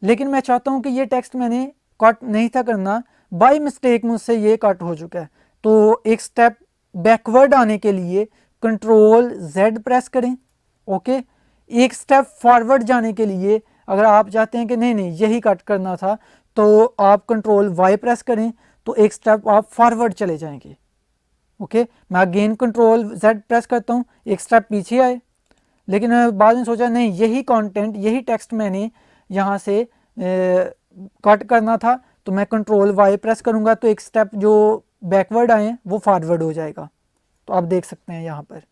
लेकिन मैं चाहता हूँ कि ये टेक्स्ट मैंने कट नहीं था करना, बाय मिस्टेक मुझसे ये कट हो चुका है। तो एक स्टेप बैकवर्ड आने के लिए कंट्रोल जेड प्रेस करें, ओके। एक स्टेप फॉरवर्ड जाने के लिए अगर आप चाहते हैं कि नहीं नहीं यही कट करना था तो आप कंट्रोल वाई प्रेस करें, तो एक स्टेप आप फॉरवर्ड चले जाएंगे, ओके। मैं अगेन कंट्रोल जेड प्रेस करता हूँ, एक स्टेप पीछे आए, लेकिन मैं बाद में सोचा नहीं यही कंटेंट यही टेक्स्ट मैंने यहाँ से कट करना था, तो मैं कंट्रोल वाई प्रेस करूँगा तो एक स्टेप जो बैकवर्ड आए वो फॉरवर्ड हो जाएगा। तो आप देख सकते हैं यहाँ पर।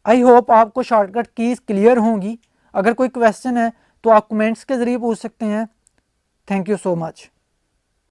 आई होप आपको शॉर्टकट कीज़ क्लियर होंगी। अगर कोई क्वेश्चन है तो आप कमेंट्स के ज़रिए पूछ सकते हैं। Thank you so much.